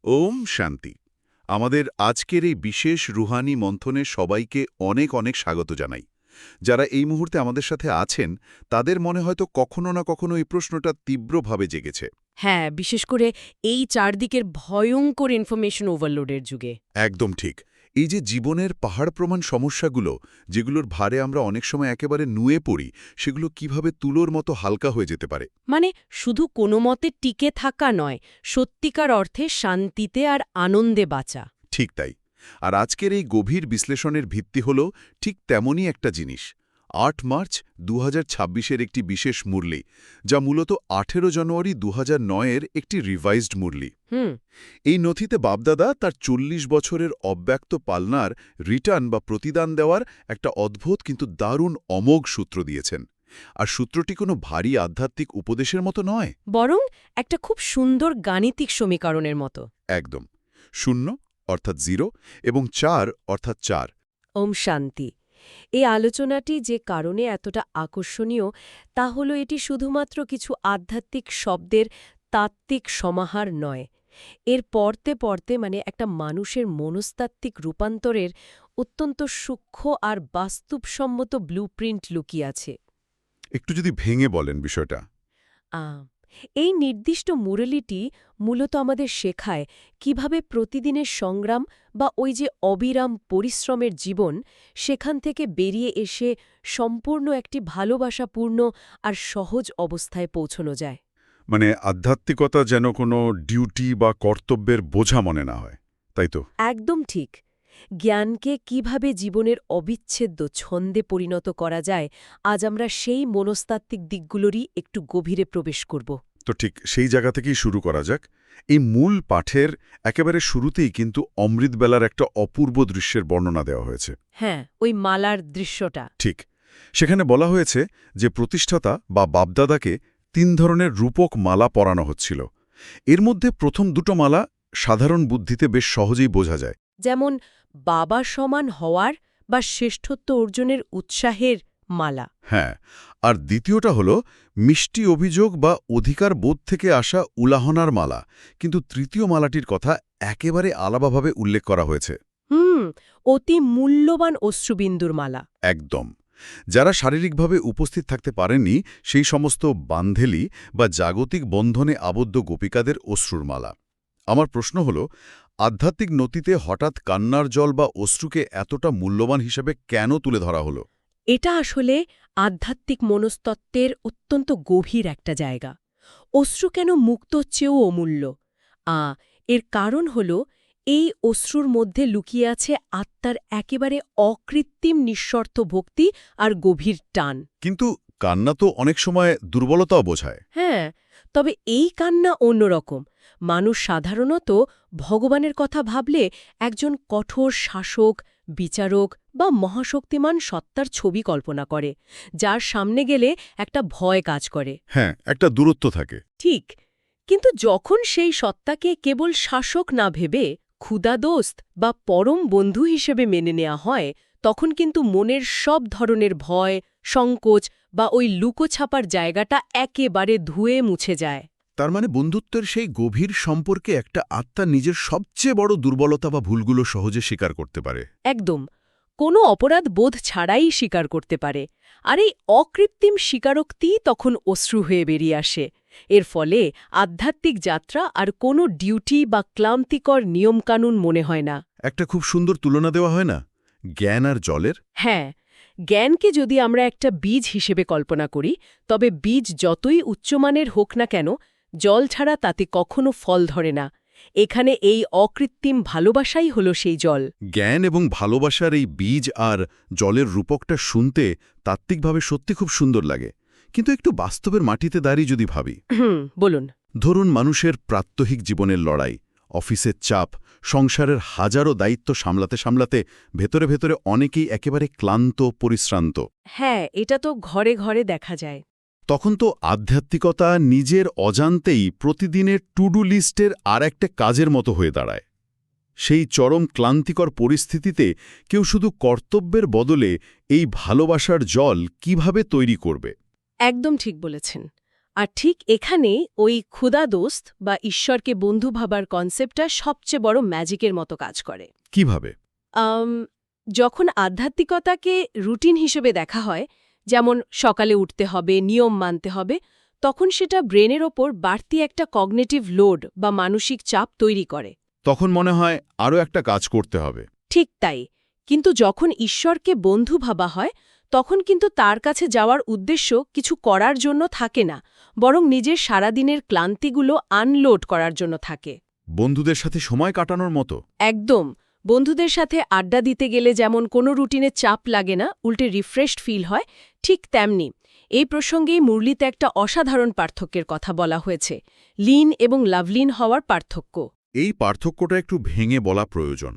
ওম শান্তি। আমাদের আজকের এই বিশেষ রুহানি মন্থনে সবাইকে অনেক অনেক স্বাগত জানাই। যারা এই মুহূর্তে আমাদের সাথে আছেন তাদের মনে হয়তো কখনো না কখনো এই প্রশ্নটা তীব্রভাবে জেগেছে। হ্যাঁ, বিশেষ করে এই চারদিকের ভয়ঙ্কর ইনফরমেশন ওভারলোডের যুগে। একদম ঠিক। এই যে জীবনের পাহাড় প্রমাণ সমস্যাগুলো, যেগুলোর ভারে আমরা অনেক সময় একেবারে নুয়ে পড়ি, সেগুলো কিভাবে তুলোর মতো হালকা হয়ে যেতে পারে। মানে শুধু কোনো মতে টিকে থাকা নয়, সত্যিকার অর্থে শান্তিতে আর আনন্দে বাঁচা। ঠিক তাই। আর আজকের এই গভীর বিশ্লেষণের ভিত্তি হল ঠিক তেমনই একটা জিনিস। ৮ মার্চ ২০২৬-এর একটি বিশেষ মুরলি, যা মূলত ১৮ জানুয়ারি ২০০৯-এর একটি রিভাইজড মুরলি। হুম। এই নথিতে বাপদাদা তার ৪০ বছরের অব্যক্ত পালনার রিটার্ন বা প্রতিদান দেওয়ার একটা অদ্ভুত কিন্তু দারুণ অমোঘ সূত্র দিয়েছেন। আর সূত্রটি কোনো ভারী আধ্যাত্মিক উপদেশের মতো নয়, বরং একটা খুব সুন্দর গাণিতিক সমীকরণের মতো। একদম। ০ অর্থাৎ 0 এবং ৪ অর্থাৎ ৪। ওম শান্তি। এই আলোচনাটি যে কারণে এতটা আকর্ষণীয় তা হলো এটি শুধুমাত্র কিছু আধ্যাত্মিক শব্দের তাত্ত্বিক সমাহার নয়। এর পড়তে পড়তে একটা মানুষের মনস্তাত্ত্বিক রূপান্তরের অত্যন্ত সূক্ষ্ম আর বাস্তবসম্মত ব্লুপ্রিন্ট লুকিয়ে আছে। একটু যদি ভেঙে বলেন বিষয়টা। আ এই নির্দিষ্ট মুরলিটি মূলত আমাদের শেখায় কিভাবে প্রতিদিনের সংগ্রাম বা ওই যে অবিরাম পরিশ্রমের জীবন, সেখান থেকে বেরিয়ে এসে সম্পূর্ণ একটি ভালোবাসাপূর্ণ আর সহজ অবস্থায় পৌঁছনো যায়। মানে আধ্যাত্মিকতা যেন কোনো ডিউটি বা কর্তব্যের বোঝা মনে না হয়, তাই তো? একদম ঠিক। জ্ঞানকে কিভাবে জীবনের অবিচ্ছেদ্য ছন্দে পরিণত করা যায়, আজ আমরা সেই মনস্তাত্ত্বিক দিকগুলোরই একটু গভীরে প্রবেশ করব। তো ঠিক সেই জায়গা থেকেই শুরু করা যাক। এই মূল পাঠের একেবারে শুরুতেই কিন্তু অমৃতবেলার একটা অপূর্ব দৃশ্যের বর্ণনা দেওয়া হয়েছে। হ্যাঁ, ওই মালার দৃশ্যটা। ঠিক। সেখানে বলা হয়েছে যে প্রতিষ্ঠাতা বা বাপদাদাকে ৩ ধরনের রূপক মালা পরানো হচ্ছিল। এর মধ্যে প্রথম দুটো মালা সাধারণ বুদ্ধিতে বেশ সহজেই বোঝা যায়। যেমন বাবা সমান হওয়ার বা শ্রেষ্ঠত্ব অর্জনের উৎসাহের মালা। হ্যাঁ, আর দ্বিতীয়টা হল মিষ্টি অভিযোগ বা অধিকার বোধ থেকে আসা উলাহনার মালা, কিন্তু তৃতীয় মালাটির কথা একেবারে আলাদাভাবে উল্লেখ করা হয়েছে। অতি মূল্যবান অশ্রুবিন্দুর মালা। একদম। যারা শারীরিকভাবে উপস্থিত থাকতে পারেননি সেই সমস্ত বান্ধেলি বা জাগতিক বন্ধনে আবদ্ধ গোপিকাদের অশ্রুর মালা। আমার প্রশ্ন হল, আধ্যাত্মিক নতিতে হঠাৎ কান্নার জল বা অশ্রুকে এতটা মূল্যবান হিসেবে কেন তুলে ধরা হলো? এটা আসলে আধ্যাত্মিক মনস্তত্ত্বের অত্যন্ত গভীর একটা জায়গা। অশ্রু কেন মুক্ত চেয়েও অমূল্য? এর কারণ হল এই অশ্রুর মধ্যে লুকিয়ে আছে আত্মার একেবারে অকৃত্রিম নিঃশর্ত ভক্তি আর গভীর টান। কিন্তু কান্না তো অনেক সময় দুর্বলতাও বোঝায়। হ্যাঁ, তবে এই কান্না অন্যরকম। মানুষ সাধারণত ভগবানের কথা ভাবলে একজন কঠোর শাসক, বিচারক বা মহাশক্তিমান সত্তার ছবি কল্পনা করে, যার সামনে গেলে একটা ভয় কাজ করে। হ্যাঁ, একটা দূরত্ব থাকে। ঠিক। কিন্তু যখন সেই সত্তাকে কেবল শাসক না ভেবে ক্ষুধাদোস্ত বা পরম বন্ধু হিসেবে মেনে নেওয়া হয়, তখন কিন্তু মনের সব ধরনের ভয়, সংকোচ বা ওই লুকোছাপার জায়গাটা একেবারে ধুয়ে মুছে যায়। তার মানে বন্ধুত্বের সেই গভীর সম্পর্কে একটা আত্মা নিজের সবচেয়ে বড় দুর্বলতা বা ভুলগুলো সহজে স্বীকার করতে পারে। একদম। কোনো অপরাধ বোধ ছাড়াই স্বীকার করতে পারে। আর এই অকৃত্রিম স্বীকারোক্তিই তখন অশ্রু হয়ে বেরিয়ে আসে। এর ফলে আধ্যাত্মিক যাত্রা আর কোনো ডিউটি বা ক্লান্তিকর নিয়মকানুন মনে হয় না। একটা খুব সুন্দর তুলনা দেওয়া হয় না, জ্ঞান আর জলের? হ্যাঁ, জ্ঞানকে যদি আমরা একটা বীজ হিসেবে কল্পনা করি, তবে বীজ যতই উচ্চমানের হোক না কেন, জল ছাড়া তাতে কখনো ফল ধরে না। এখানে এই অকৃত্রিম ভালোবাসাই হলো সেই জল। জ্ঞান এবং ভালোবাসার এই বীজ আর জলের রূপকটা শুনতে তাত্ত্বিকভাবে সত্যি খুব সুন্দর লাগে, কিন্তু একটু বাস্তবের মাটিতে দাঁড়িয়ে যদি ভাবি। বলুন। ধরুন মানুষের প্রাত্যহিক জীবনের লড়াই, অফিসের চাপ, সংসারের হাজারো দায়িত্ব সামলাতে সামলাতে ভেতরে ভেতরে অনেকেই একেবারে ক্লান্ত, পরিশ্রান্ত। হ্যাঁ, এটা তো ঘরে ঘরে দেখা যায়। তখন তো আধ্যাত্মিকতা নিজের অজান্তেই প্রতিদিনের টু ডু লিস্টের আর একটা কাজের মতো হয়ে দাঁড়ায়। সেই চরম ক্লান্তিকর পরিস্থিতিতে কেউ শুধু কর্তব্যের বদলে এই ভালোবাসার জল কিভাবে তৈরি করবে? একদম ঠিক বলেছেন। আর ঠিক এখানেই ওই ক্ষুধা দোস্ত বা ঈশ্বরকে বন্ধু ভাবার কনসেপ্টটা সবচেয়ে বড় ম্যাজিকের মতো কাজ করে। কিভাবে? আম, যখন আধ্যাত্মিকতাকে রুটিন হিসেবে দেখা হয়, যেমন সকালে উঠতে হবে, নিয়ম মানতে হবে, তখন সেটা ব্রেনের ওপর বাড়তি একটা কগনিটিভ লোড বা মানসিক চাপ তৈরি করে। তখন মনে হয় আরও একটা কাজ করতে হবে। ঠিক তাই। কিন্তু যখন ঈশ্বরকে বন্ধু ভাবা হয়, তখন কিন্তু তার কাছে যাওয়ার উদ্দেশ্য কিছু করার জন্য থাকে না, বরং নিজের সারাদিনের ক্লান্তিগুলো আনলোড করার জন্য থাকে। বন্ধুদের সাথে সময় কাটানোর মতো। একদম। বন্ধুদের সাথে আড্ডা দিতে গেলে যেমন কোনো রুটিনে চাপ লাগে না, উল্টে রিফ্রেশড ফিল হয়, ঠিক তেমনি এই প্রসঙ্গেই মুরলিতে একটা অসাধারণ পার্থক্যের কথা বলা হয়েছে, লিন এবং লাভলিন হওয়ার পার্থক্য। এই পার্থক্যটা একটু ভেঙে বলা প্রয়োজন।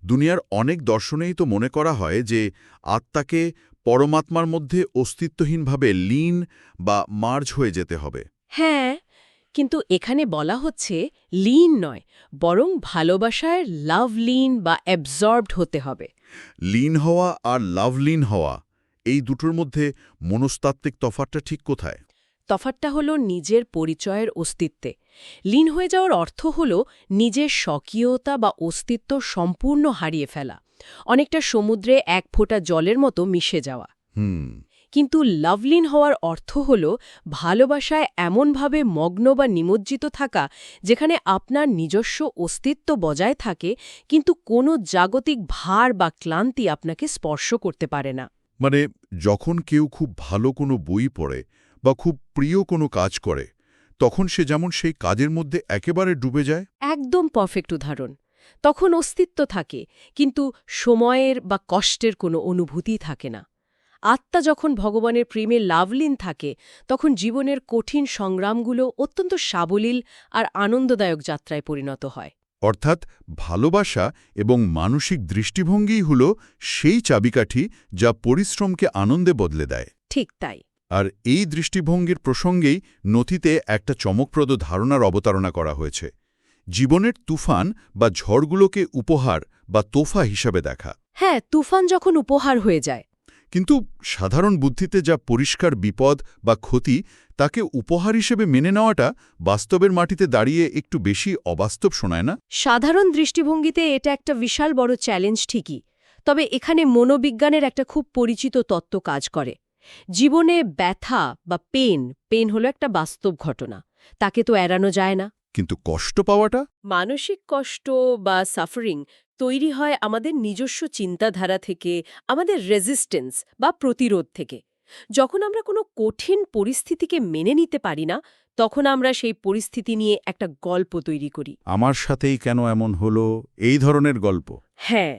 দুনিয়ার অনেক দর্শনেই তো মনে করা হয় যে আত্মাকে পরমাত্মার মধ্যে অস্তিত্বহীনভাবে লীন বা মার্জ হয়ে যেতে হবে। হ্যাঁ, কিন্তু এখানে বলা হচ্ছে লিন নয়, বরং ভালোবাসায় লাভলিন বা অ্যাবজর্বড হতে হবে। লীন হওয়া আর লাভলীন হওয়া, এই দুটোর মধ্যে মনস্তাত্ত্বিক তফাৎটা ঠিক কোথায়? তফাৎটা হলো নিজের পরিচয়ের অস্তিত্বে। লীন হয়ে যাওয়ার অর্থ হলো নিজের স্বকীয়তা বা অস্তিত্ব সম্পূর্ণ হারিয়ে ফেলা, অনেকটা সমুদ্রে এক ফোঁটা জলের মতো মিশে যাওয়া। হুম। কিন্তু লাভলিন হওয়ার অর্থ হল ভালোবাসায় এমনভাবে মগ্ন বা নিমজ্জিত থাকা যেখানে আপনার নিজস্ব অস্তিত্ব বজায় থাকে, কিন্তু কোনো জাগতিক ভার বা ক্লান্তি আপনাকে স্পর্শ করতে পারে না। মানে যখন কেউ খুব ভালো কোনো বই পড়ে বা খুব প্রিয় কোনো কাজ করে, তখন সে যেমন সেই কাজের মধ্যে একেবারে ডুবে যায়। একদম পারফেক্ট উদাহরণ। তখন অস্তিত্ব থাকে, কিন্তু সময়ের বা কষ্টের কোনো অনুভূতি থাকে না। আত্মা যখন ভগবানের প্রেমে লাভলীন থাকে, তখন জীবনের কঠিন সংগ্রামগুলো অত্যন্ত সাবলীল আর আনন্দদায়ক যাত্রায় পরিণত হয়। অর্থাৎ ভালোবাসা এবং মানসিক দৃষ্টিভঙ্গিই হল সেই চাবিকাঠি যা পরিশ্রমকে আনন্দে বদলে দেয়। ঠিক তাই। আর এই দৃষ্টিভঙ্গির প্রসঙ্গেই নথিতে একটা চমকপ্রদ ধারণার অবতারণা করা হয়েছে। জীবনের তুফান বা ঝড়গুলোকে উপহার বা তোফা হিসাবে দেখা। হ্যাঁ, তুফান যখন উপহার হয়ে যায়। কিন্তু সাধারণ বুদ্ধিতে যা পরিষ্কার বিপদ বা ক্ষতি, তাকে উপহার হিসেবে মেনে নেওয়াটা বাস্তবের মাটিতে দাঁড়িয়ে একটু বেশি অবাস্তব শোনায় না? সাধারণ দৃষ্টিভঙ্গিতে এটা একটা বিশাল বড় চ্যালেঞ্জ ঠিকই, তবে এখানে মনোবিজ্ঞানের একটা খুব পরিচিত তত্ত্ব কাজ করে। জীবনে ব্যথা বা পেন হলো একটা বাস্তব ঘটনা, তাকে তো এড়ানো যায় না। কিন্তু কষ্ট পাওয়াটা? মানসিক কষ্ট বা সাফারিং তৈরি হয় আমাদের নিজস্ব চিন্তাধারা থেকে, আমাদের রেজিস্ট্যান্স বা প্রতিরোধ থেকে। যখন আমরা কোনো কঠিন পরিস্থিতিকে মেনে নিতে পারি না, তখন আমরা সেই পরিস্থিতি নিয়ে একটা গল্প তৈরি করি। আমার সাথেই কেন এমন হলো, এই ধরনের গল্প। হ্যাঁ,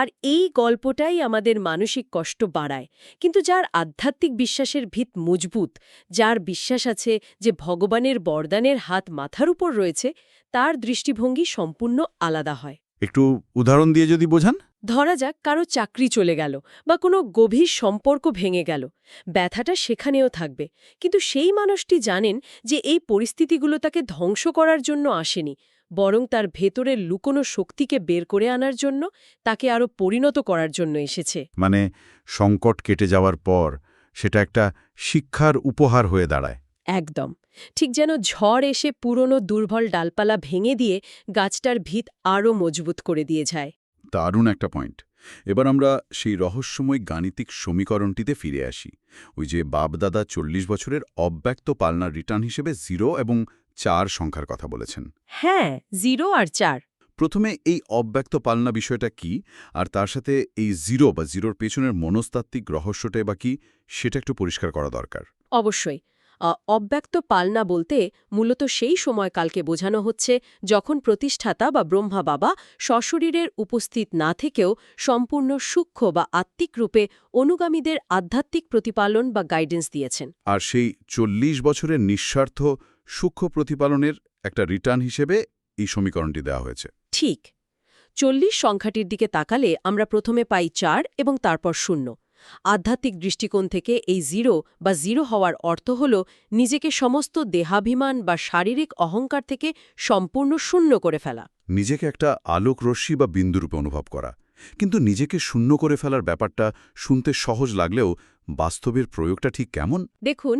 আর এই গল্পটাই আমাদের মানসিক কষ্ট বাড়ায়। কিন্তু যার আধ্যাত্মিক বিশ্বাসের ভিত মজবুত, যার বিশ্বাস আছে যে ভগবানের বরদানের হাত মাথার উপর রয়েছে, তার দৃষ্টিভঙ্গি সম্পূর্ণ আলাদা হয়। একটু উদাহরণ দিয়ে যদি বোঝান। ধরা যাক কারো চাকরি চলে গেল বা কোনো গভীর সম্পর্ক ভেঙে গেল, ব্যথাটা সেখানেও থাকবে, কিন্তু সেই মানুষটি জানেন যে এই পরিস্থিতিগুলো তাকে ধ্বংস করার জন্য আসেনি, বরং তার ভেতরের লুকোনো শক্তিকে বের করে আনার জন্য, তাকে আরও পরিণত করার জন্য এসেছে। মানে সংকট কেটে যাওয়ার পর সেটা একটা শিক্ষার উপহার হয়ে দাঁড়ায়। একদম ঠিক, যেন ঝড় এসে পুরনো দুর্বল ডালপালা ভেঙে দিয়ে গাছটার ভিত আরও মজবুত করে দিয়ে যায়। দারুণ একটা পয়েন্ট। এবার আমরা সেই রহস্যময় গাণিতিক সমীকরণটিতে ফিরে আসি। ওই যে বাপদাদা 40 বছরের অব্যক্ত পালনার রিটার্ন হিসেবে 0 এবং 4 সংখ্যার কথা বলেছেন। হ্যাঁ, 0 আর 4। প্রথমে এই অব্যক্ত পালনা বিষয়টা কি, আর তার সাথে এই 0 বা 0-র পেছনের মনস্তাত্ত্বিক রহস্যটাই বা কি, সেটা একটু পরিষ্কার করা দরকার। অবশ্যই। অব্যক্ত পালনা বলতে মূলত সেই সময়কালকে বোঝানো হচ্ছে যখন প্রতিষ্ঠাতা বা ব্রহ্মা বাবা সশরীরের উপস্থিত না থেকেও সম্পূর্ণ সূক্ষ্ম বা আত্মিক রূপে অনুগামীদের আধ্যাত্মিক প্রতিপালন বা গাইডেন্স দিয়েছেন। আর সেই 40 বছরের নিঃস্বার্থ সূক্ষ্ম প্রতিপালনের একটা রিটার্ন হিসেবে এই সমীকরণটি দেওয়া হয়েছে। ঠিক। 40 সংখ্যাটির দিকে তাকালে আমরা প্রথমে পাই 4 এবং তারপর 0। আধ্যাত্মিক দৃষ্টিকোণ থেকে এই 0 বা 0 হওয়ার অর্থ হল নিজেকে সমস্ত দেহাভিমান বা শারীরিক অহংকার থেকে সম্পূর্ণ শূন্য করে ফেলা। নিজেকে একটা আলোক রশ্মি বা বিন্দুরূপে অনুভব করা। কিন্তু নিজেকে শূন্য করে ফেলার ব্যাপারটা শুনতে সহজ লাগলেও বাস্তবের প্রয়োগটা ঠিক কেমন? দেখুন,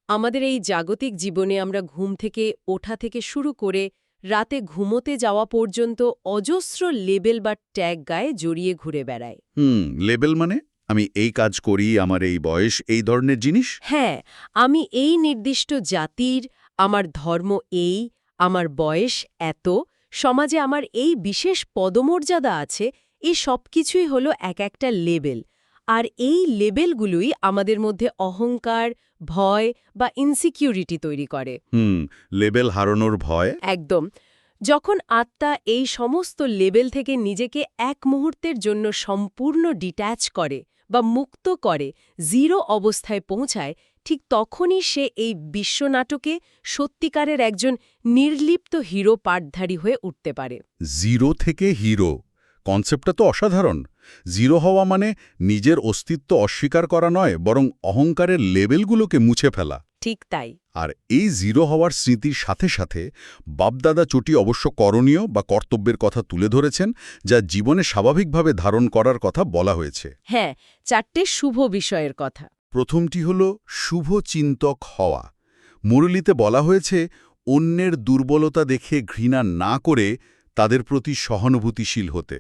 আমাদের এই জাগতিক জীবনে আমরা ঘুম থেকে ওঠা থেকে শুরু করে রাতে ঘুমোতে যাওয়া পর্যন্ত অজস্র লেবেল বা ট্যাগ গায়ে জড়িয়ে ঘুরে বেড়াই। লেবেল মানে আমি এই কাজ করি, আমার এই বয়স, এই ধরনের জিনিস। হ্যাঁ, আমি এই নির্দিষ্ট জাতির, আমার ধর্ম এই, আমার বয়স এত, সমাজে আমার এই বিশেষ পদমর্যাদা আছে, এই সব কিছুই হলো এক একটা লেবেল। আর এই লেবেলগুলোই আমাদের মধ্যে অহংকার, ভয় বা ইনসিকিউরিটি তৈরি করে। লেবেল হারানোর ভয়। একদম। যখন আত্মা এই সমস্ত লেবেল থেকে নিজেকে এক মুহূর্তের জন্য সম্পূর্ণ ডিট্যাচ করে বা মুক্ত করে, জিরো অবস্থায় পৌঁছায়, ঠিক তখনই সে এই বিশ্বনাটকে সত্যিকারের একজন নির্লিপ্ত হিরো পাঠধারী হয়ে উঠতে পারে। জিরো থেকে হিরো, কনসেপ্টটা তো অসাধারণ। জিরো হওয়া মানে নিজের অস্তিত্ব অস্বীকার করা নয়, বরং অহংকারের লেবেলগুলোকে মুছে ফেলা। ঠিক তাই। আর এই জিরো হওয়ার স্মৃতির সাথে সাথে বাপদাদা চটি অবশ্য করণীয় বা কর্তব্যের কথা তুলে ধরেছেন, যা জীবনে স্বাভাবিকভাবে ধারণ করার কথা বলা হয়েছে। হ্যাঁ, 4টে শুভ বিষয়ের কথা। প্রথমটি হল শুভ চিন্তক হওয়া। মুরলীতে বলা হয়েছে অন্যের দুর্বলতা দেখে ঘৃণা না করে তাদের প্রতি সহানুভূতিশীল হতে।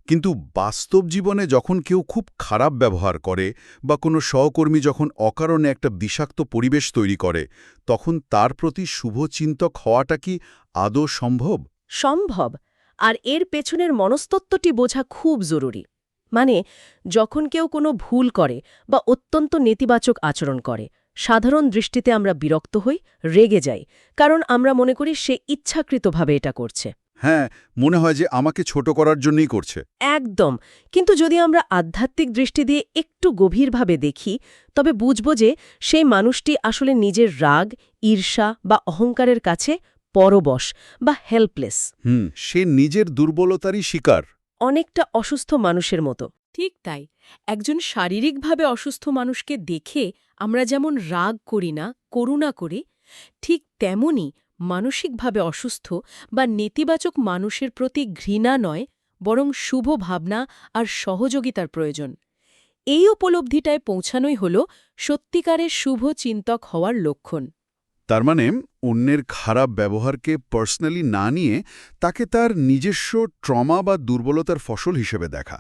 কিন্তু বাস্তব জীবনে যখন কেউ খুব খারাপ ব্যবহার করে বা কোনো সহকর্মী যখন অকারণে একটা বিষাক্ত পরিবেশ তৈরি করে, তখন তার প্রতি শুভচিন্তক হওয়াটা কি আদৌ সম্ভব? সম্ভব। আর এর পেছনের মনস্তত্ত্বটি বোঝা খুব জরুরি। মানে, যখন কেউ কোনো ভুল করে বা অত্যন্ত নেতিবাচক আচরণ করে, সাধারণ দৃষ্টিতে আমরা বিরক্ত হই, রেগে যাই, কারণ আমরা মনে করি সে ইচ্ছাকৃতভাবে এটা করছে। হ্যাঁ, মনে হয় যে আমাকে ছোট করার জন্যই করছে। একদম। কিন্তু যদি আমরা আধ্যাত্মিক দৃষ্টি দিয়ে একটু গভীরভাবে দেখি, তবে বুঝব যে সেই মানুষটি আসলে নিজের রাগ, ঈর্ষা বা অহংকারের কাছে পরবশ বা হেল্পলেস। সে নিজের দুর্বলতারই শিকার। অনেকটা অসুস্থ মানুষের মতো। ঠিক তাই। একজন শারীরিকভাবে অসুস্থ মানুষকে দেখে আমরা যেমন রাগ করি না, করুণা করি, ঠিক তেমনি মানসিকভাবে অসুস্থ বা নেতিবাচক মানুষের প্রতি ঘৃণা নয়, বরং শুভ ভাবনা আর সহযোগিতার প্রয়োজন। এই উপলব্ধিটায় পৌঁছানোই হল সত্যিকারের শুভ চিন্তক হওয়ার লক্ষণ। তার মানে অন্যের খারাপ ব্যবহারকে পার্সোনালি না নিয়ে তাকে তার নিজস্ব ট্রমা বা দুর্বলতার ফসল হিসেবে দেখা।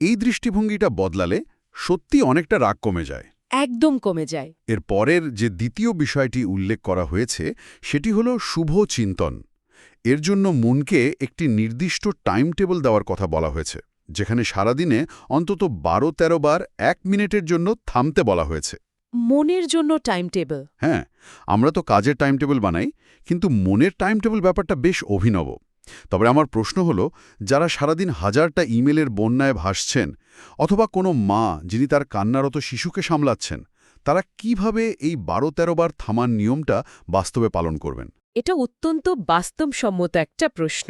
এই দৃষ্টিভঙ্গিটা বদলালে সত্যি অনেকটা রাগ কমে যায়। একদম কমে যায়। এর পরের যে দ্বিতীয় বিষয়টি উল্লেখ করা হয়েছে সেটি হল শুভ চিন্তন। এর জন্য মনকে একটি নির্দিষ্ট টাইম টেবল দেওয়ার কথা বলা হয়েছে, যেখানে সারাদিনে অন্তত 12-13 বার 1 মিনিটের জন্য থামতে বলা হয়েছে। মনের জন্য টাইম টেবল? হ্যাঁ, আমরা তো কাজের টাইম টেবল বানাই, কিন্তু মনের টাইম টেবল ব্যাপারটা বেশ অভিনব। তবে আমার প্রশ্ন হল, যারা সারাদিন হাজারটা ইমেলের বন্যায় ভাসছেন, অথবা কোনো মা যিনি তার কান্নারত শিশুকে সামলাচ্ছেন, তারা কিভাবে এই 12-13 বার থামার নিয়মটা বাস্তবে পালন করবেন? এটা অত্যন্ত বাস্তবসম্মত একটা প্রশ্ন।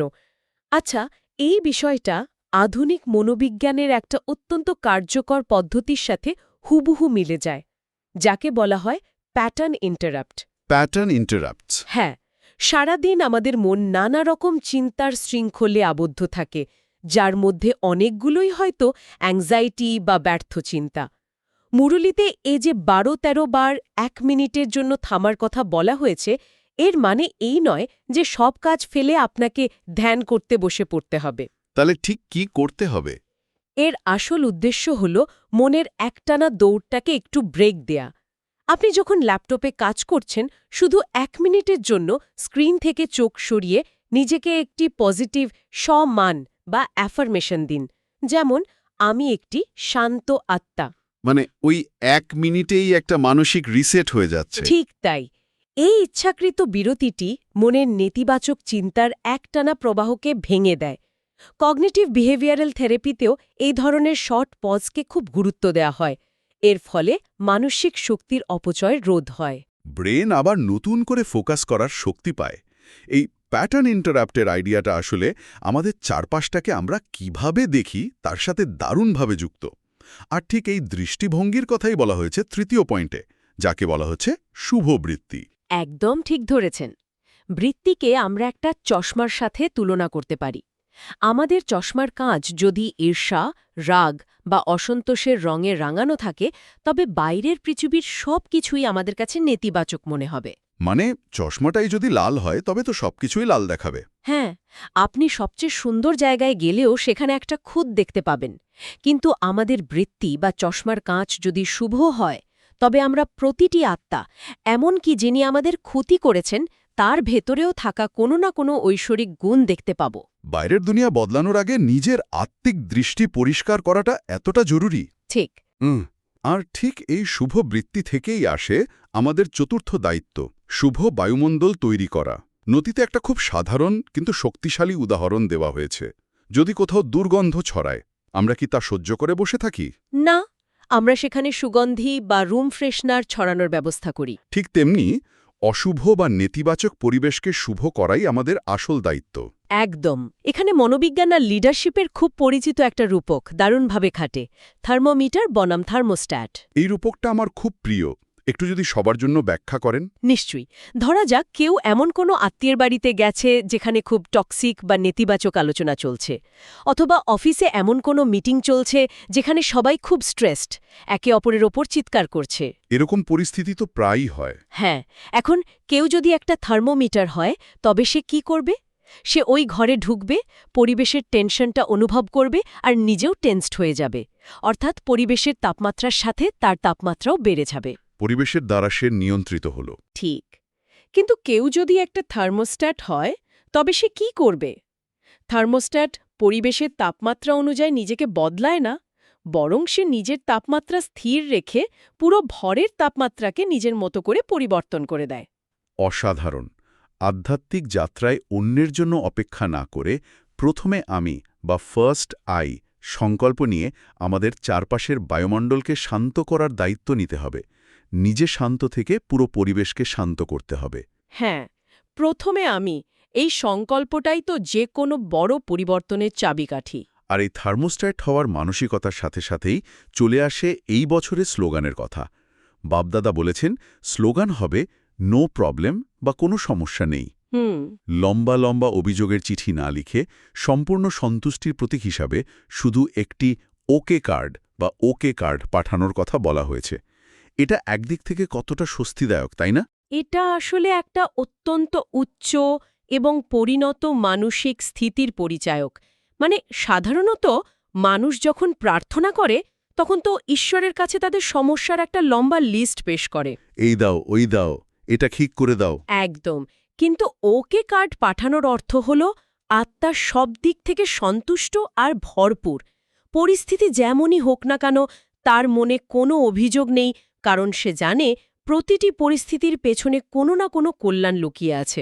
আচ্ছা, এই বিষয়টা আধুনিক মনোবিজ্ঞানের একটা অত্যন্ত কার্যকর পদ্ধতির সাথে হুবহু মিলে যায়, যাকে বলা হয় প্যাটার্ন ইন্টারাপ্ট। Pattern interrupts. হ্যাঁ, সারাদিন আমাদের মন নানা রকম চিন্তার শৃঙ্খলে আবদ্ধ থাকে, যার মধ্যে অনেকগুলোই হয়তো অ্যাংজাইটি বা ব্যর্থ চিন্তা। মুরলীতে এই যে 12-13 বার 1 মিনিটের জন্য থামার কথা বলা হয়েছে, এর মানে এই নয় যে সব কাজ ফেলে আপনাকে ধ্যান করতে বসে পড়তে হবে। তাহলে ঠিক কি করতে হবে? এর আসল উদ্দেশ্য হল মনের একটানা দৌড়টাকে একটু ব্রেক দেয়া। আপনি যখন ল্যাপটপে কাজ করছেন, শুধু 1 মিনিটের জন্য স্ক্রিন থেকে চোখ সরিয়ে নিজেকে একটি পজিটিভ স্ব-মান বা অ্যাফার্মেশন দিন, যেমন আমি একটি শান্ত আত্মা। মানে ওই 1 মিনিটেই একটা মানসিক রিসেট হয়ে যাচ্ছে। ঠিক তাই। এই ইচ্ছাকৃত বিরতিটি মনের নেতিবাচক চিন্তার একটানা প্রবাহকে ভেঙে দেয়। কগনিটিভ বিহেভিয়ারাল থেরাপিতেও এই ধরনের শর্ট পজকে খুব গুরুত্ব দেওয়া হয়। এর ফলে মানসিক শক্তির অপচয় রোধ হয়। ব্রেন আবার নতুন করে ফোকাস করার শক্তি পায়। এই প্যাটার্ন ইন্টারাপ্টের আইডিয়াটা আসলে আমাদের চারপাশটাকে আমরা কিভাবে দেখি তার সাথে দারুণভাবে যুক্ত। আর ঠিক এই দৃষ্টিভঙ্গির কথাই বলা হয়েছে তৃতীয় পয়েন্টে, যাকে বলা হচ্ছে শুভ বৃত্তি। একদম ঠিক ধরেছেন। বৃত্তিকে আমরা একটা চশমার সাথে তুলনা করতে পারি। আমাদের চশমার কাঁচ যদি ঈর্ষা, রাগ বা অসন্তোষের রঙে রাঙানো থাকে, তবে বাইরের পৃথিবীর সব কিছুই আমাদের কাছে নেতিবাচক মনে হবে। মানে চশমাটাই যদি লাল হয় তবে তো সবকিছুই লাল দেখাবে। হ্যাঁ, আপনি সবচেয়ে সুন্দর জায়গায় গেলেও সেখানে একটা খুঁত দেখতে পাবেন। কিন্তু আমাদের বৃত্তি বা চশমার কাঁচ যদি শুভ হয়, তবে আমরা প্রতিটি আত্মা, এমনকি যিনি আমাদের ক্ষতি করেছেন, তার ভেতরেও থাকা কোনো না কোনো ঐশ্বরিক গুণ দেখতে পাব। বাইরের দুনিয়া বদলানোর আগে নিজের আত্মিক দৃষ্টি পরিষ্কার করাটা এতটা জরুরি। ঠিক। আর ঠিক এই শুভ বৃত্তি থেকেই আসে আমাদের চতুর্থ দায়িত্ব, শুভ বায়ুমণ্ডল তৈরি করা। নথিতে একটা খুব সাধারণ কিন্তু শক্তিশালী উদাহরণ দেওয়া হয়েছে। যদি কোথাও দুর্গন্ধ ছড়ায়, আমরা কি তা সহ্য করে বসে থাকি? না, আমরা সেখানে সুগন্ধি বা রুম ফ্রেশনার ছড়ানোর ব্যবস্থা করি। ঠিক তেমনি অশুভ বা নেতিবাচক পরিবেশকে শুভ করাই আমাদের আসল দায়িত্ব। একদম। এখানে মনোবিজ্ঞান আর লিডারশিপের খুব পরিচিত একটা রূপক দারুণভাবে খাটে, থার্মোমিটার বনাম থার্মোস্ট্যাট। এই রূপকটা আমার খুব প্রিয়। একটু যদি সবার জন্য ব্যাখ্যা করেন। নিশ্চয়ই। ধরা যাক কেউ এমন কোনো আত্মীয়ের বাড়িতে গেছে যেখানে খুব টক্সিক বা নেতিবাচক আলোচনা চলছে, অথবা অফিসে এমন কোনো মিটিং চলছে যেখানে সবাই খুব স্ট্রেসড, একে অপরের ওপর চিৎকার করছে। এরকম পরিস্থিতি তো প্রায়ই হয়। হ্যাঁ, এখন কেউ যদি একটা থার্মোমিটার হয়, তবে সে কি করবে? সে ওই ঘরে ঢুকবে, পরিবেশের টেনশনটা অনুভব করবে আর নিজেও টেন্সড হয়ে যাবে। অর্থাৎ পরিবেশের তাপমাত্রার সাথে তার তাপমাত্রাও বেড়ে যাবে। পরিবেশের দ্বারা সে নিয়ন্ত্রিত হল। ঠিক। কিন্তু কেউ যদি একটা থার্মোস্ট্যাট হয়, তবে সে কি করবে? থার্মোস্ট্যাট পরিবেশের তাপমাত্রা অনুযায়ী নিজেকে বদলায় না, বরং সে নিজের তাপমাত্রা স্থির রেখে পুরো ভরের তাপমাত্রাকে নিজের মতো করে পরিবর্তন করে দেয়। অসাধারণ। আধ্যাত্মিক যাত্রায় অন্যের জন্য অপেক্ষা না করে প্রথমে আমি বা ফার্স্ট আই সংকল্প নিয়ে আমাদের চারপাশের বায়ুমণ্ডলকে শান্ত করার দায়িত্ব নিতে হবে। নিজে শান্ত থেকে পুরো পরিবেশকে শান্ত করতে হবে। হ্যাঁ, প্রথমে আমি, এই সংকল্পটাই তো যে কোনো বড় পরিবর্তনের চাবিকাঠি। আর এই থার্মোস্ট্যাট হওয়ার মানসিকতার সাথে সাথেই চলে আসে এই বছরের স্লোগানের কথা। বাপদাদা বলেছেন, স্লোগান হবে নো প্রবলেম বা কোনো সমস্যা নেই। লম্বা লম্বা অভিযোগের চিঠি না লিখে সম্পূর্ণ সন্তুষ্টির প্রতীক হিসাবে শুধু একটি ওকে কার্ড বা ওকে কার্ড পাঠানোর কথা বলা হয়েছে। এটা একদিক থেকে কতটা স্বস্তিদায়ক, তাই না? এটা আসলে একটা অত্যন্ত উচ্চ এবং পরিণত মানসিক স্থিতির পরিচায়ক। মানে সাধারণত মানুষ যখন প্রার্থনা করে, তখন তো ঈশ্বরের কাছে তাদের সমস্যার একটা লম্বা লিস্ট পেশ করে। এই দাও, ওই দাও, এটা ঠিক করে দাও। একদম। কিন্তু ওকে কার্ড পাঠানোর অর্থ হল আত্মার সব দিক থেকে সন্তুষ্ট আর ভরপুর। পরিস্থিতি যেমনই হোক না কেন, তার মনে কোনো অভিযোগ নেই, কারণ সে জানে প্রতিটি পরিস্থিতির পেছনে কোনো না কোনো কল্যাণ লুকিয়ে আছে।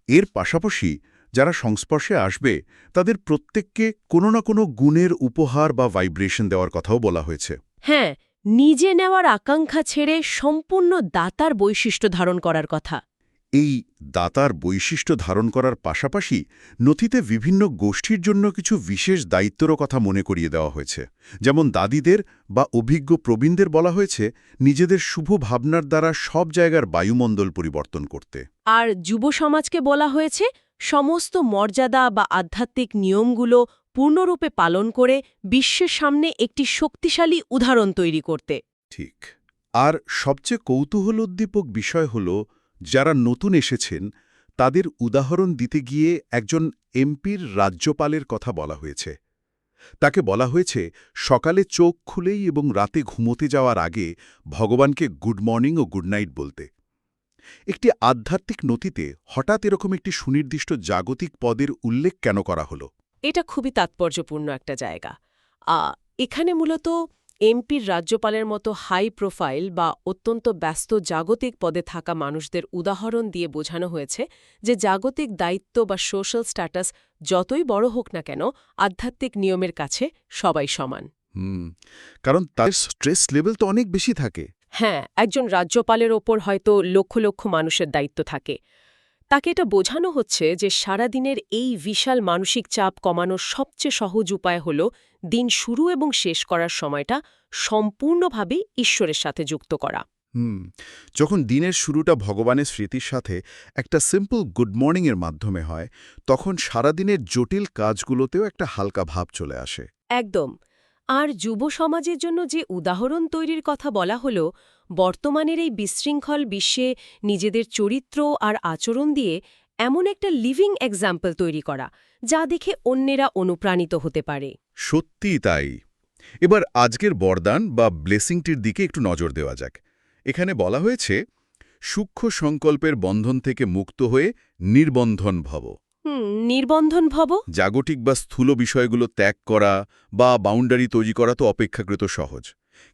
এর পাশাপাশি যারা সংস্পর্শে আসবে তাদের প্রত্যেককে কোনো না কোনো গুণের উপহার বা ভাইব্রেশন দেওয়ার কথাও বলা হয়েছে। হ্যাঁ, নিজে নেওয়ার আকাঙ্ক্ষা ছেড়ে সম্পূর্ণ দাতার বৈশিষ্ট্য ধারণ করার কথা। এই দাতার বৈশিষ্ট্য ধারণ করার পাশাপাশি নথিতে বিভিন্ন গোষ্ঠীর জন্য কিছু বিশেষ দায়িত্বেরও কথা মনে করিয়ে দেওয়া হয়েছে। যেমন দাদিদের বা অভিজ্ঞ প্রবীণদের বলা হয়েছে নিজেদের শুভ ভাবনার দ্বারা সব জায়গার বায়ুমণ্ডল পরিবর্তন করতে। আর যুব সমাজকে বলা হয়েছে সমস্ত মর্যাদা বা আধ্যাত্মিক নিয়মগুলো পূর্ণরূপে পালন করে বিশ্বের সামনে একটি শক্তিশালী উদাহরণ তৈরি করতে। ঠিক। আর সবচেয়ে কৌতূহলোদ্দীপক বিষয় হল, যারা নতুন এসেছেন তাদের উদাহরণ দিতে গিয়ে একজন এমপির রাজ্যপালের কথা বলা হয়েছে। তাকে বলা হয়েছে সকালে চোখ খুলেই এবং রাতে ঘুমোতে যাওয়ার আগে ভগবানকে গুড মর্নিং ও গুড নাইট বলতে। একটি আধ্যাত্মিক নথিতে হঠাৎ এরকম একটি সুনির্দিষ্ট জাগতিক পদের উল্লেখ কেন করা হলো? এটা খুবই তাৎপর্যপূর্ণ একটা জায়গা। এখানে মূলত এমপির রাজ্যপালের মতো হাই প্রোফাইল বা অত্যন্ত ব্যস্ত জাগতিক পদে থাকা মানুষদের উদাহরণ দিয়ে বোঝানো হয়েছে যে জাগতিক দায়িত্ব বা সোশ্যাল স্ট্যাটাস যতই বড় হোক না কেন, আধ্যাত্মিক নিয়মের কাছে সবাই সমান। কারণ তার স্ট্রেস লেভেল তো অনেক বেশি থাকে। হ্যাঁ, একজন রাজ্যপালের ওপর হয়তো লক্ষ লক্ষ মানুষের দায়িত্ব থাকে। তাকে এটা বোঝানো হচ্ছে যে সারাদিনের এই বিশাল মানসিক চাপ কমানোর সবচেয়ে সহজ উপায় হল দিন শুরু এবং শেষ করার সময়টা সম্পূর্ণভাবে ঈশ্বরের সাথে যুক্ত করা। যখন দিনের শুরুটা ভগবানের স্মৃতির সাথে একটা সিম্পল গুড মর্নিংয়ের মাধ্যমে হয়, তখন সারাদিনের জটিল কাজগুলোতেও একটা হালকা ভাব চলে আসে। একদম। আর যুব সমাজের জন্য যে উদাহরণ তৈরির কথা বলা হলো, বর্তমানের এই বিশৃঙ্খল বিশ্বে নিজেদের চরিত্র আর আচরণ দিয়ে এমন একটা লিভিং এক্সাম্পল তৈরি করা, যা দেখে অন্যেরা অনুপ্রাণিত হতে পারে। সত্যিই তাই। এবার আজকের বরদান বা ব্লেসিংটির দিকে একটু নজর দেওয়া যাক। এখানে বলা হয়েছে, সূক্ষ্ম সংকল্পের বন্ধন থেকে মুক্ত হয়ে নির্বন্ধন ভব। নির্বন্ধন ভব। জাগতিক বা স্থূল বিষয়গুলো ত্যাগ করা বা বাউন্ডারি তৈরি করা তো অপেক্ষাকৃত সহজ,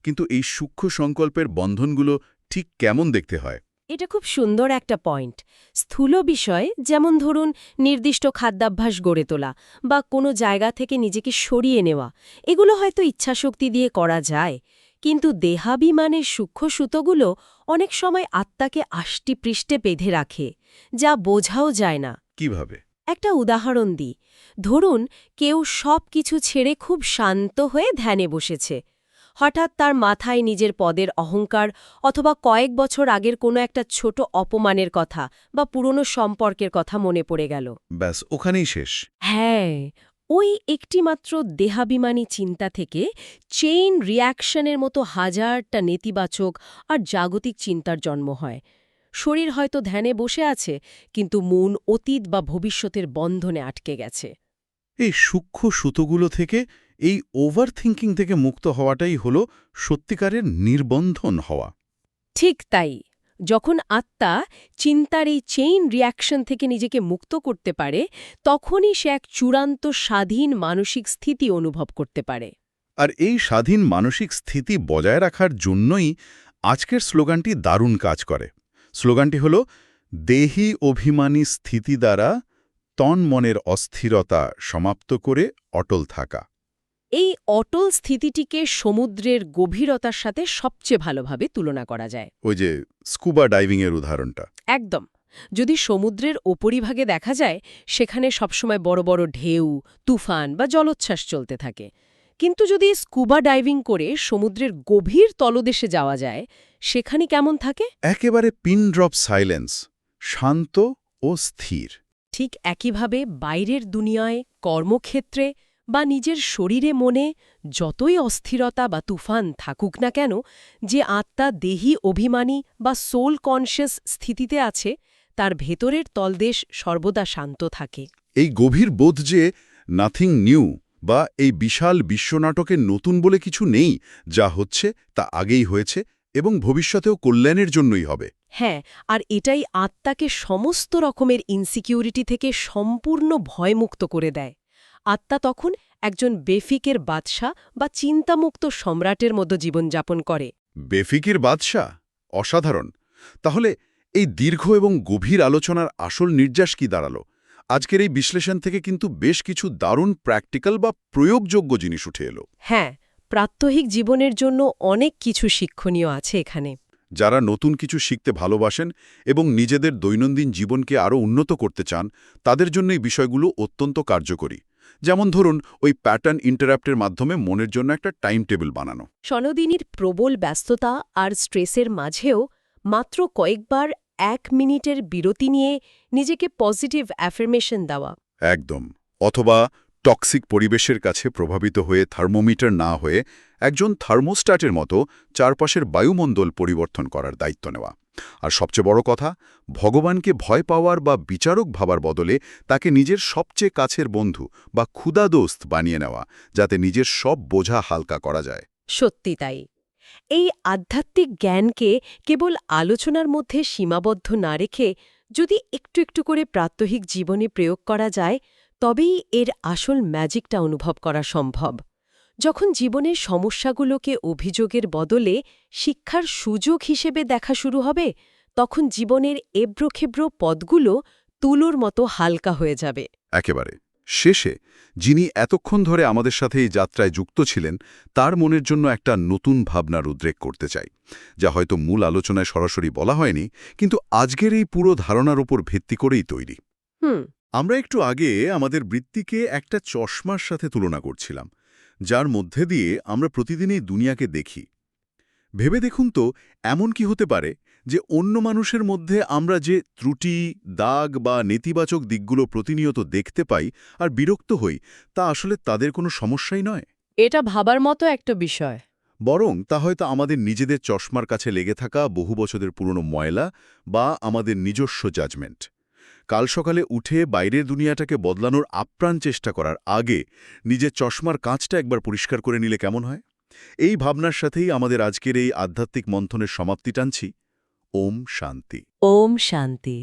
কিন্তু এই সূক্ষ্ম সংকল্পের বন্ধনগুলো ঠিক কেমন দেখতে হয়? এটা খুব সুন্দর একটা পয়েন্ট। স্থূল বিষয়, যেমন ধরুন নির্দিষ্ট খাদ্যাভ্যাস গড়ে তোলা বা কোনো জায়গা থেকে নিজেকে সরিয়ে নেওয়া, এগুলো হয়তো ইচ্ছাশক্তি দিয়ে করা যায়। কিন্তু দেহাভিমানের সূক্ষ্ম সুতোগুলো অনেক সময় আত্মাকে আষ্টিপৃষ্ঠে বেঁধে রাখে, যা বোঝাও যায় না। কিভাবে? একটা উদাহরণ দিই। ধরুন কেউ সব কিছু ছেড়ে খুব শান্ত হয়ে ধ্যানে বসেছে। হঠাৎ তার মাথায় নিজের পদের অহংকার অথবা কয়েক বছর আগের কোনো একটা ছোট অপমানের কথা বা পুরনো সম্পর্কের কথা মনে পড়ে গেল। ব্যাস, ওখানেই শেষ। হ্যাঁ, ওই একটিমাত্র দেহাভিমানী চিন্তা থেকে চেইন রিঅ্যাকশনের মতো হাজারটা নেতিবাচক আর জাগতিক চিন্তার জন্ম হয়। শরীর হয়তো ধ্যানে বসে আছে, কিন্তু মন অতীত বা ভবিষ্যতের বন্ধনে আটকে গেছে। এই সূক্ষ্ম সুতোগুলো থেকে, এই ওভার থিঙ্কিং থেকে মুক্ত হওয়াটাই হলো সত্যিকারের নির্বন্ধন হওয়া। ঠিক তাই। যখন আত্মা চিন্তার এই চেইন রিঅ্যাকশন থেকে নিজেকে মুক্ত করতে পারে, তখনই সে এক চূড়ান্ত স্বাধীন মানসিক স্থিতি অনুভব করতে পারে। আর এই স্বাধীন মানসিক স্থিতি বজায় রাখার জন্যই আজকের স্লোগানটি দারুণ কাজ করে। স্লোগানটি হল, দেহি অভিমানী স্থিতি দ্বারা তন মনের অস্থিরতা সমাপ্ত করে অটল থাকা। এই অটল স্থিতিটিকে সমুদ্রের গভীরতার সাথে সবচেয়ে ভালোভাবে তুলনা করা যায়। ওই যে স্কুবা ডাইভিংয়ের উদাহরণটা। একদম। যদি সমুদ্রের ওপরিভাগে দেখা যায়, সেখানে সবসময় বড় বড় ঢেউ, তুফান বা জলোচ্ছ্বাস চলতে থাকে। কিন্তু যদি স্কুবা ডাইভিং করে সমুদ্রের গভীর তলদেশে যাওয়া যায়, সেখানে কেমন থাকে? একেবারে পিন ড্রপ সাইলেন্স, শান্ত ও স্থির। ঠিক একইভাবে বাইরের দুনিয়ায়, কর্মক্ষেত্রে বা নিজের শরীরে মনে যতই অস্থিরতা বা তুফান থাকুক না কেন, যে আত্মা দেহি অভিমানী বা সোল কনশিয়াস স্থিতিতে আছে, তার ভেতরের তলদেশ সর্বদা শান্ত থাকে। এই গভীর বোধ যে নাথিং নিউ বা এই বিশাল বিশ্বনাটকে নতুন বলে কিছু নেই, যা হচ্ছে তা আগেই হয়েছে এবং ভবিষ্যতেও কল্যাণের জন্যই হবে। হ্যাঁ, আর এটাই আত্মাকে সমস্ত রকমের ইনসিকিউরিটি থেকে সম্পূর্ণ ভয়মুক্ত করে দেয়। আত্মা তখন একজন বেফিকের বাদশা বা চিন্তামুক্ত সম্রাটের মতো জীবনযাপন করে। বেফিকির বাদশা? অসাধারণ। তাহলে এই দীর্ঘ এবং গভীর আলোচনার আসল নির্যাস কি দাঁড়ালো? আজকের এই বিশ্লেষণ থেকে কিন্তু বেশ কিছু দারুণ প্র্যাকটিক্যাল বা প্রয়োগযোগ্য জিনিস উঠে এলো। হ্যাঁ, প্রাত্যহিক জীবনের জন্য অনেক কিছু শিক্ষণীয় আছে এখানে। যারা নতুন কিছু শিখতে ভালোবাসেন এবং নিজেদের দৈনন্দিন জীবনকে আরও উন্নত করতে চান, তাদের জন্য এই বিষয়গুলো অত্যন্ত কার্যকরী। যেমন ধরুন, ওই প্যাটার্ন ইন্টারাপ্টের মাধ্যমে মনের জন্য একটা টাইম টেবিল বানানো। সনদিনীর প্রবল ব্যস্ততা আর স্ট্রেসের মাঝেও মাত্র কয়েকবার 1 মিনিটের বিরতি নিয়ে নিজেকে পজিটিভ অ্যাফার্মেশন দেওয়া। একদম। অথবা টক্সিক পরিবেশের কাছে প্রভাবিত হয়ে থার্মোমিটার না হয়ে একজন থার্মোস্ট্যাটের মতো চারপাশের বায়ুমণ্ডল পরিবর্তন করার দায়িত্ব নেওয়া। আর সবচেয়ে বড় কথা, ভগবানকে ভয় পাওয়ার বা বিচারক ভাবার বদলে তাকে নিজের সবচেয়ে কাছের বন্ধু বা ক্ষুধা দোস্ত বানিয়ে নেওয়া, যাতে নিজের সব বোঝা হালকা করা যায়। সত্যি তাই। এই আধ্যাত্মিক জ্ঞানকে কেবল আলোচনার মধ্যে সীমাবদ্ধ না রেখে যদি একটু একটু করে প্রাত্যহিক জীবনে প্রয়োগ করা যায়, তবেই এর আসল ম্যাজিকটা অনুভব করা সম্ভব। যখন জীবনের সমস্যাগুলোকে অভিযোগের বদলে শিক্ষার সুযোগ হিসেবে দেখা শুরু হবে, তখন জীবনের এবড়োখেবড়ো পথগুলো তুলোর মতো হালকা হয়ে যাবে। একেবারে শেষে, যিনি এতক্ষণ ধরে আমাদের সাথে এই যাত্রায় যুক্ত ছিলেন, তার মনের জন্য একটা নতুন ভাবনার উদ্রেক করতে চাই, যা হয়তো মূল আলোচনায় সরাসরি বলা হয়নি, কিন্তু আজকের এই পুরো ধারণার উপর ভিত্তি করেই তৈরি। আমরা একটু আগে আমাদের বৃত্তিকে একটা চশমার সাথে তুলনা করছিলাম, যার মধ্যে দিয়ে আমরা প্রতিদিনই দুনিয়াকে দেখি। ভেবে দেখুন তো, এমন কি হতে পারে যে অন্য মানুষের মধ্যে আমরা যে ত্রুটি, দাগ বা নেতিবাচক দিকগুলো প্রতিনিয়ত দেখতে পাই আর বিরক্ত হই, তা আসলে তাদের কোনো সমস্যাই নয়? এটা ভাবার মতো একটা বিষয়। বরং তা হয়তো আমাদের নিজেদের চশমার কাছে লেগে থাকা বহু বছরের পুরনো ময়লা বা আমাদের নিজস্ব জাজমেন্ট। কাল সকালে উঠে বাইরের দুনিয়াটাকে বদলানোর আপ্রাণ চেষ্টা করার আগে নিজের চশমার কাঁচটা একবার পরিষ্কার করে নিলে কেমন হয়? এই ভাবনার সাথেই আমাদের আজকের এই আধ্যাত্মিক মন্থনের সমাপ্তি টানছি। ওম শান্তি। ওম শান্তি।